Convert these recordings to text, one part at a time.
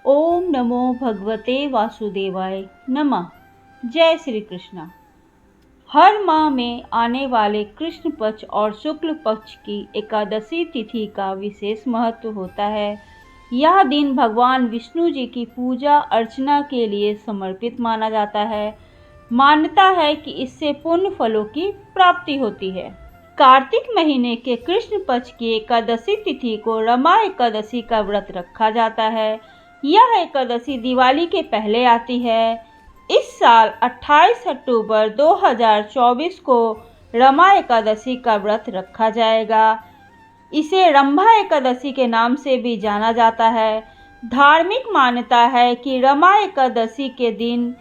ओम नमो भगवते वासुदेवाय नमः। जय श्री कृष्ण। हर माह में आने वाले कृष्ण पक्ष और शुक्ल पक्ष की एकादशी तिथि का विशेष महत्व होता है। यह दिन भगवान विष्णु जी की पूजा अर्चना के लिए समर्पित माना जाता है। मान्यता है कि इससे पुण्य फलों की प्राप्ति होती है। कार्तिक महीने के कृष्ण पक्ष की एकादशी तिथि को रमा एकादशी का व्रत रखा जाता है। यह एकादशी दिवाली के पहले आती है। इस साल 28 अक्टूबर 2024 को रमा एकादशी का व्रत रखा जाएगा। इसे रंभा एकादशी के नाम से भी जाना जाता है। धार्मिक मान्यता है कि रमा एकादशी के दिन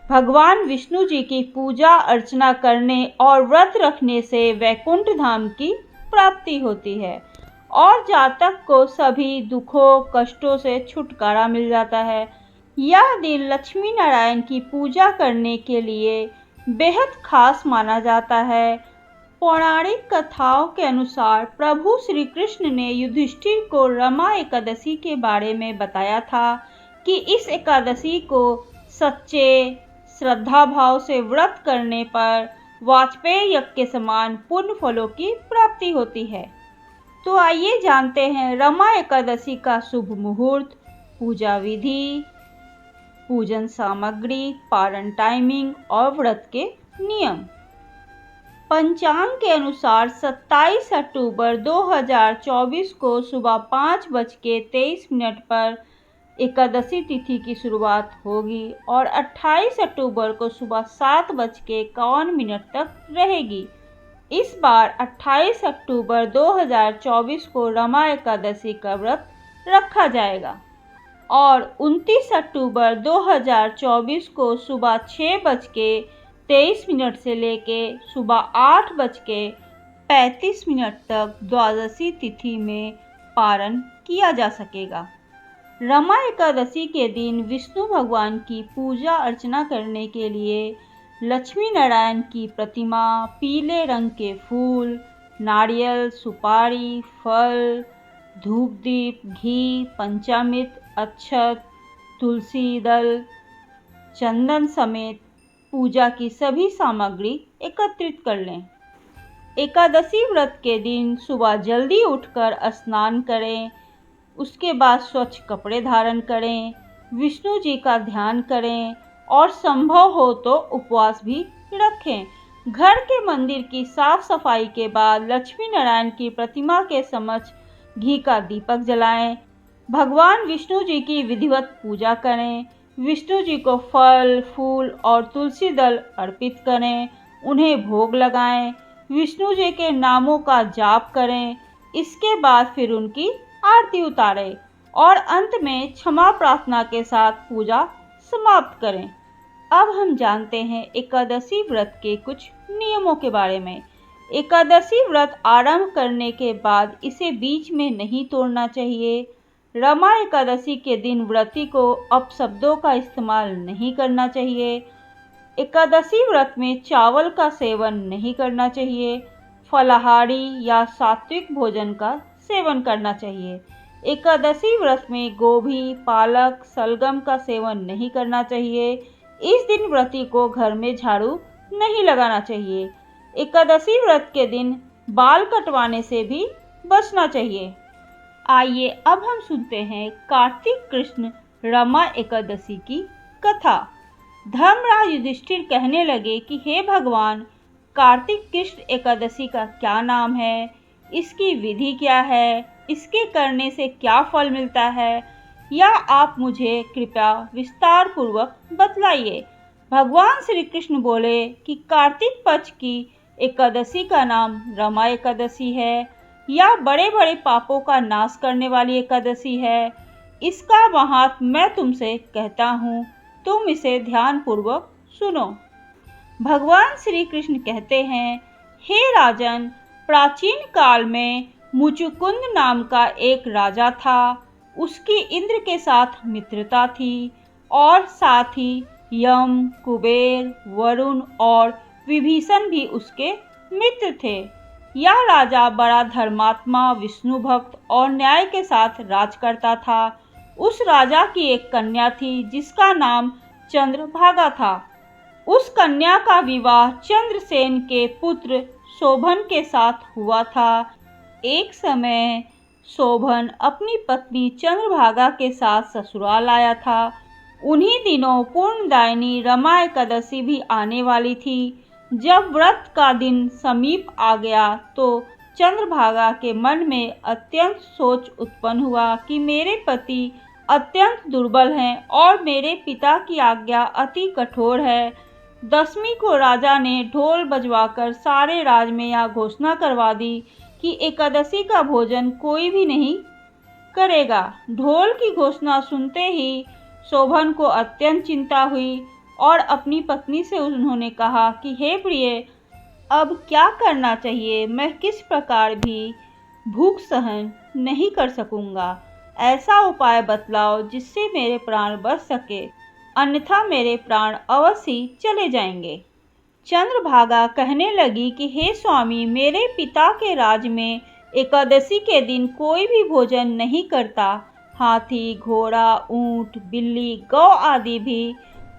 भगवान विष्णु जी की पूजा अर्चना करने और व्रत रखने से वैकुंठ धाम की प्राप्ति होती है और जातक को सभी दुखों कष्टों से छुटकारा मिल जाता है। यह दिन लक्ष्मी नारायण की पूजा करने के लिए बेहद खास माना जाता है। पौराणिक कथाओं के अनुसार प्रभु श्री कृष्ण ने युधिष्ठिर को रमा एकादशी के बारे में बताया था कि इस एकादशी को सच्चे श्रद्धा भाव से व्रत करने पर वाजपेय यज्ञ के समान पुण्य फलों की प्राप्ति होती है। तो आइए जानते हैं रमा एकादशी का शुभ मुहूर्त, पूजा विधि, पूजन सामग्री, पारण टाइमिंग और व्रत के नियम। पंचांग के अनुसार 27 अक्टूबर 2024 को सुबह 5:23 पर एकादशी तिथि की शुरुआत होगी और 28 अक्टूबर को सुबह 7:51 तक रहेगी। इस बार 28 अक्टूबर 2024 को रमा एकादशी का व्रत रखा जाएगा और 29 अक्टूबर 2024 को सुबह 6:23 से लेके सुबह 8:35 तक द्वादशी तिथि में पारण किया जा सकेगा। रमा एकादशी के दिन विष्णु भगवान की पूजा अर्चना करने के लिए लक्ष्मी नारायण की प्रतिमा, पीले रंग के फूल, नारियल, सुपारी, फल, धूप दीप, घी, पंचामृत, अक्षत, तुलसी दल, चंदन समेत पूजा की सभी सामग्री एकत्रित कर लें। एकादशी व्रत के दिन सुबह जल्दी उठकर स्नान करें। उसके बाद स्वच्छ कपड़े धारण करें, विष्णु जी का ध्यान करें और संभव हो तो उपवास भी रखें। घर के मंदिर की साफ सफाई के बाद लक्ष्मी नारायण की प्रतिमा के समक्ष घी का दीपक जलाएं। भगवान विष्णु जी की विधिवत पूजा करें। विष्णु जी को फल, फूल और तुलसी दल अर्पित करें। उन्हें भोग लगाएं। विष्णु जी के नामों का जाप करें। इसके बाद फिर उनकी आरती उतारें और अंत में क्षमा प्रार्थना के साथ पूजा समाप्त करें। अब हम जानते हैं एकादशी व्रत के कुछ नियमों के बारे में। एकादशी व्रत आरंभ करने के बाद इसे बीच में नहीं तोड़ना चाहिए। रमा एकादशी के दिन व्रती को अपशब्दों का इस्तेमाल नहीं करना चाहिए। एकादशी व्रत में चावल का सेवन नहीं करना चाहिए। फलाहारी या सात्विक भोजन का सेवन करना चाहिए। एकादशी व्रत में गोभी, पालक, सलगम का सेवन नहीं करना चाहिए। इस दिन व्रती को घर में झाड़ू नहीं लगाना चाहिए। एकादशी व्रत के दिन बाल कटवाने से भी बचना चाहिए। आइए अब हम सुनते हैं कार्तिक कृष्ण रमा एकादशी की कथा। धर्मराज युधिष्ठिर कहने लगे कि हे भगवान, कार्तिक कृष्ण एकादशी का क्या नाम है, इसकी विधि क्या है, इसके करने से क्या फल मिलता है, या आप मुझे कृपया विस्तार पूर्वक बतलाइए। भगवान श्री कृष्ण बोले कि कार्तिक पक्ष की एकादशी का नाम रमा एकादशी है। यह बड़े बड़े पापों का नाश करने वाली एकादशी है। इसका महात्म्य मैं तुमसे कहता हूँ, तुम इसे ध्यान पूर्वक सुनो। भगवान श्री कृष्ण कहते हैं, हे राजन, प्राचीन काल में मुचुकुंद नाम का एक राजा था। उसकी इंद्र के साथ मित्रता थी और साथ ही यम, कुबेर, वरुण और विभीषण भी उसके मित्र थे। यह राजा बड़ा धर्मात्मा, विष्णु भक्त और न्याय के साथ राज करता था। उस राजा की एक कन्या थी जिसका नाम चंद्रभागा था। उस कन्या का विवाह चंद्रसेन के पुत्र शोभन के साथ हुआ था। एक समय शोभन अपनी पत्नी चंद्रभागा के साथ ससुराल आया था। उन्हीं दिनों पूर्णदायिनी रमा एकादशी भी आने वाली थी। जब व्रत का दिन समीप आ गया तो चंद्रभागा के मन में अत्यंत सोच उत्पन्न हुआ कि मेरे पति अत्यंत दुर्बल हैं और मेरे पिता की आज्ञा अति कठोर है। दशमी को राजा ने ढोल बजवाकर सारे राज में यह घोषणा करवा दी कि एकादशी का भोजन कोई भी नहीं करेगा। ढोल की घोषणा सुनते ही शोभन को अत्यंत चिंता हुई और अपनी पत्नी से उन्होंने कहा कि हे प्रिय, अब क्या करना चाहिए? मैं किस प्रकार भी भूख सहन नहीं कर सकूंगा। ऐसा उपाय बतलाओ जिससे मेरे प्राण बच सके, अन्यथा मेरे प्राण अवश्य चले जाएंगे। चंद्रभागा कहने लगी कि हे स्वामी, मेरे पिता के राज में एकादशी के दिन कोई भी भोजन नहीं करता। हाथी, घोड़ा, ऊंट, बिल्ली, गौ आदि भी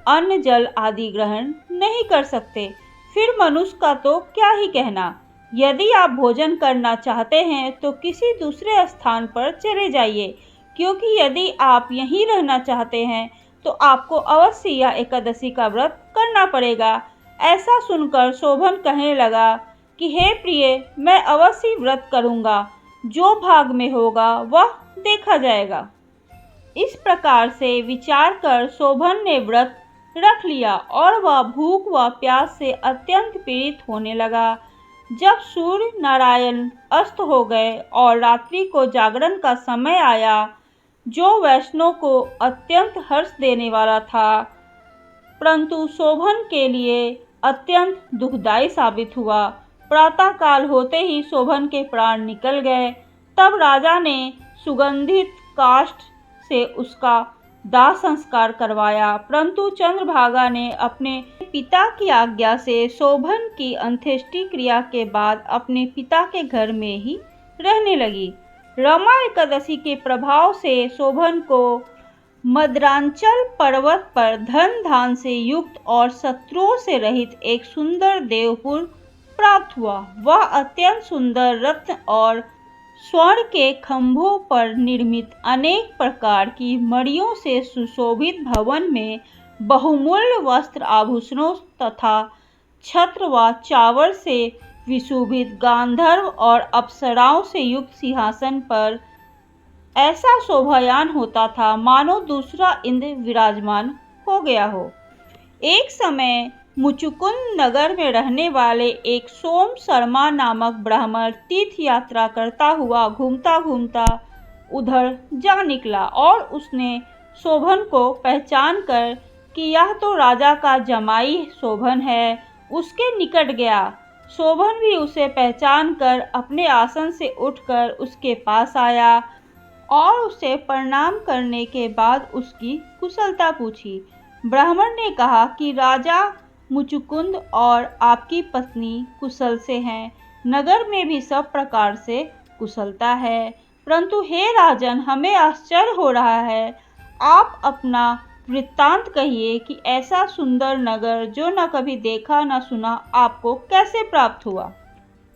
अन्न जल आदि ग्रहण नहीं कर सकते। फिर मनुष्य का तो क्या ही कहना। यदि आप भोजन करना चाहते हैं तो किसी दूसरे स्थान पर चले जाइए, क्योंकि यदि आप यहीं रहना चाहते हैं तो आपको अवश्य यह एकादशी का व्रत करना पड़ेगा। ऐसा सुनकर शोभन कहने लगा कि हे प्रिय, मैं अवश्य व्रत करूंगा, जो भाग में होगा वह देखा जाएगा। इस प्रकार से विचार कर शोभन ने व्रत रख लिया और वह भूख व प्यास से अत्यंत पीड़ित होने लगा। जब सूर्य नारायण अस्त हो गए और रात्रि को जागरण का समय आया, जो वैष्णव को अत्यंत हर्ष देने वाला था, परंतु शोभन के लिए अत्यंत दुखदायी साबित हुआ। प्रातःकाल होते ही शोभन के प्राण निकल गए। तब राजा ने सुगंधित काष्ठ से उसका दाह संस्कार करवाया, परंतु चंद्रभागा ने अपने पिता की आज्ञा से शोभन की अंत्येष्टि क्रिया के बाद अपने पिता के घर में ही रहने लगी। रमा एकादशी के प्रभाव से शोभन को मद्रांचल पर्वत पर धन धान से युक्त और शत्रुओं से रहित एक सुंदर देवपुर प्राप्त हुआ। वह अत्यंत सुंदर रत्न और स्वर्ण के खंभों पर निर्मित अनेक प्रकार की मणियों से सुशोभित भवन में बहुमूल्य वस्त्र आभूषणों तथा छत्र व चावर से विशोभित गांधर्व और अप्सराओं से युक्त सिंहासन पर ऐसा शोभायान होता था मानो दूसरा इंद्र विराजमान हो गया हो। एक समय मुचुकुंद नगर में रहने वाले एक सोम शर्मा नामक ब्राह्मण तीर्थ यात्रा करता हुआ घूमता घूमता उधर जा निकला और उसने शोभन को पहचान कर कि यह तो राजा का जमाई शोभन है, उसके निकट गया। शोभन भी उसे पहचान कर अपने आसन से उठकर उसके पास आया और उसे प्रणाम करने के बाद उसकी कुशलता पूछी। ब्राह्मण ने कहा कि राजा मुचुकुंद और आपकी पत्नी कुशल से हैं, नगर में भी सब प्रकार से कुशलता है, परंतु हे राजन, हमें आश्चर्य हो रहा है। आप अपना वृत्तांत कहिए कि ऐसा सुंदर नगर जो न कभी देखा न सुना आपको कैसे प्राप्त हुआ।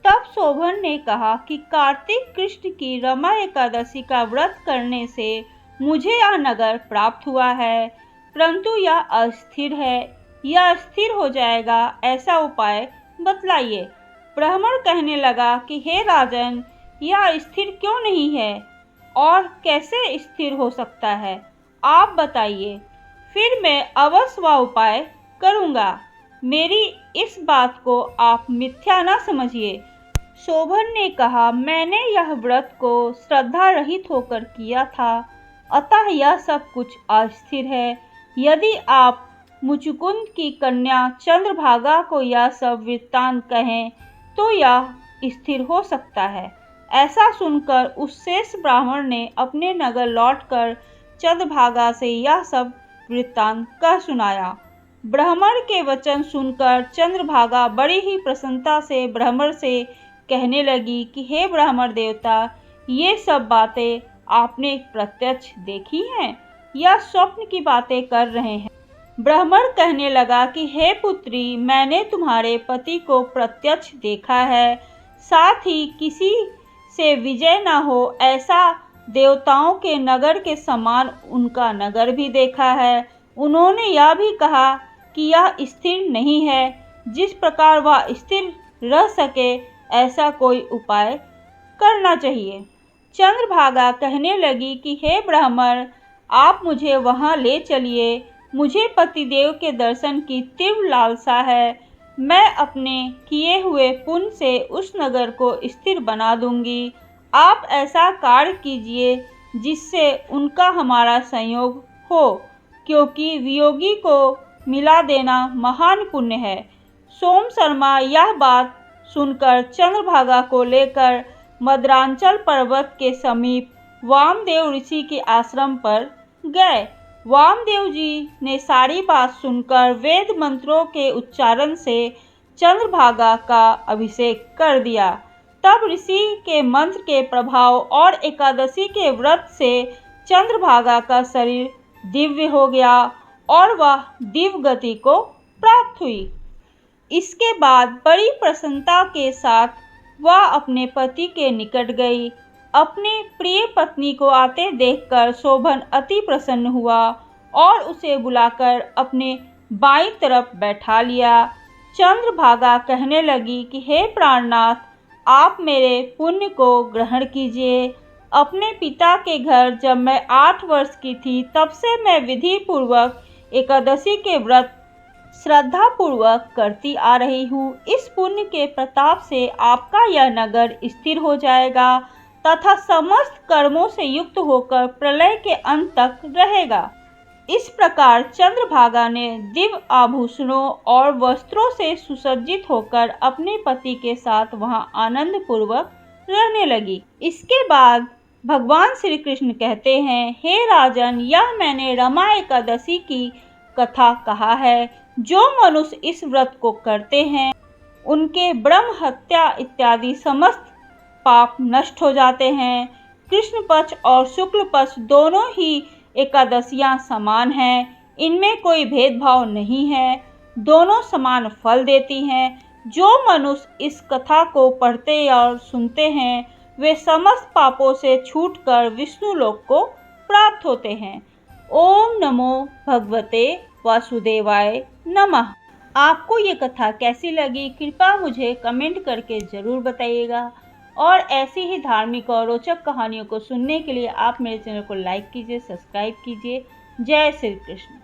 तब शोभन ने कहा कि कार्तिक कृष्ण की रमा एकादशी का व्रत करने से मुझे यह नगर प्राप्त हुआ है, परंतु यह अस्थिर है। यह स्थिर हो जाएगा, ऐसा उपाय बतलाइए। ब्राह्मण कहने लगा कि हे राजन, यह स्थिर क्यों नहीं है और कैसे स्थिर हो सकता है, आप बताइए, फिर मैं अवश्य वह उपाय करूँगा। मेरी इस बात को आप मिथ्या न समझिए। शोभन ने कहा, मैंने यह व्रत को श्रद्धा रहित होकर किया था, अतः यह सब कुछ अस्थिर है। यदि आप मुचुकुंद की कन्या चंद्रभागा को यह सब वृत्तांत कहें तो यह स्थिर हो सकता है। ऐसा सुनकर उस शेष ब्राह्मण ने अपने नगर लौटकर चंद्रभागा से यह सब वृत्तांत कह सुनाया। ब्राह्मण के वचन सुनकर चंद्रभागा बड़ी ही प्रसन्नता से ब्राह्मण से कहने लगी कि हे ब्राह्मण देवता, ये सब बातें आपने प्रत्यक्ष देखी हैं या स्वप्न की बातें कर रहे हैं? ब्राह्मण कहने लगा कि हे पुत्री, मैंने तुम्हारे पति को प्रत्यक्ष देखा है, साथ ही किसी से विजय न हो ऐसा देवताओं के नगर के समान उनका नगर भी देखा है। उन्होंने यह भी कहा कि यह स्थिर नहीं है, जिस प्रकार वह स्थिर रह सके ऐसा कोई उपाय करना चाहिए। चंद्रभागा कहने लगी कि हे ब्राह्मण, आप मुझे वहां ले चलिए, मुझे पतिदेव के दर्शन की तीव्र लालसा है। मैं अपने किए हुए पुण्य से उस नगर को स्थिर बना दूंगी। आप ऐसा कार्य कीजिए जिससे उनका हमारा संयोग हो, क्योंकि वियोगी को मिला देना महान पुण्य है। सोम शर्मा यह बात सुनकर चंद्रभागा को लेकर मद्रांचल पर्वत के समीप वामदेव ऋषि के आश्रम पर गए। वामदेव जी ने सारी बात सुनकर वेद मंत्रों के उच्चारण से चंद्रभागा का अभिषेक कर दिया। तब ऋषि के मंत्र के प्रभाव और एकादशी के व्रत से चंद्रभागा का शरीर दिव्य हो गया और वह दिव्य गति को प्राप्त हुई। इसके बाद बड़ी प्रसन्नता के साथ वह अपने पति के निकट गई। अपने प्रिय पत्नी को आते देखकर शोभन अति प्रसन्न हुआ और उसे बुलाकर अपने बाईं तरफ बैठा लिया। चंद्रभागा कहने लगी कि हे प्राणनाथ, आप मेरे पुण्य को ग्रहण कीजिए। अपने पिता के घर जब मैं 8 वर्ष की थी तब से मैं विधि पूर्वक एकादशी के व्रत श्रद्धा पूर्वक करती आ रही हूँ। इस पुण्य के प्रताप से आपका यह नगर स्थिर हो जाएगा तथा समस्त कर्मों से युक्त होकर प्रलय के अंत तक रहेगा। इस प्रकार चंद्रभागा ने दिव्य आभूषणों और वस्त्रों से सुसज्जित होकर अपने पति के साथ वहां आनंद पूर्वक रहने लगी। इसके बाद भगवान श्री कृष्ण कहते हैं, हे राजन, यह मैंने रमा एकादशी की कथा कहा है। जो मनुष्य इस व्रत को करते हैं उनके ब्रह्म हत्या इत्यादि समस्त पाप नष्ट हो जाते हैं। कृष्ण पक्ष और शुक्ल पक्ष दोनों ही एकादशियां समान हैं, इनमें कोई भेदभाव नहीं है, दोनों समान फल देती हैं। जो मनुष्य इस कथा को पढ़ते और सुनते हैं वे समस्त पापों से छूटकर विष्णु लोक को प्राप्त होते हैं। ओम नमो भगवते वासुदेवाय नमः। आपको ये कथा कैसी लगी कृपया मुझे कमेंट करके ज़रूर बताइएगा और ऐसी ही धार्मिक और रोचक कहानियों को सुनने के लिए आप मेरे चैनल को लाइक कीजिए, सब्सक्राइब कीजिए। जय श्री कृष्ण।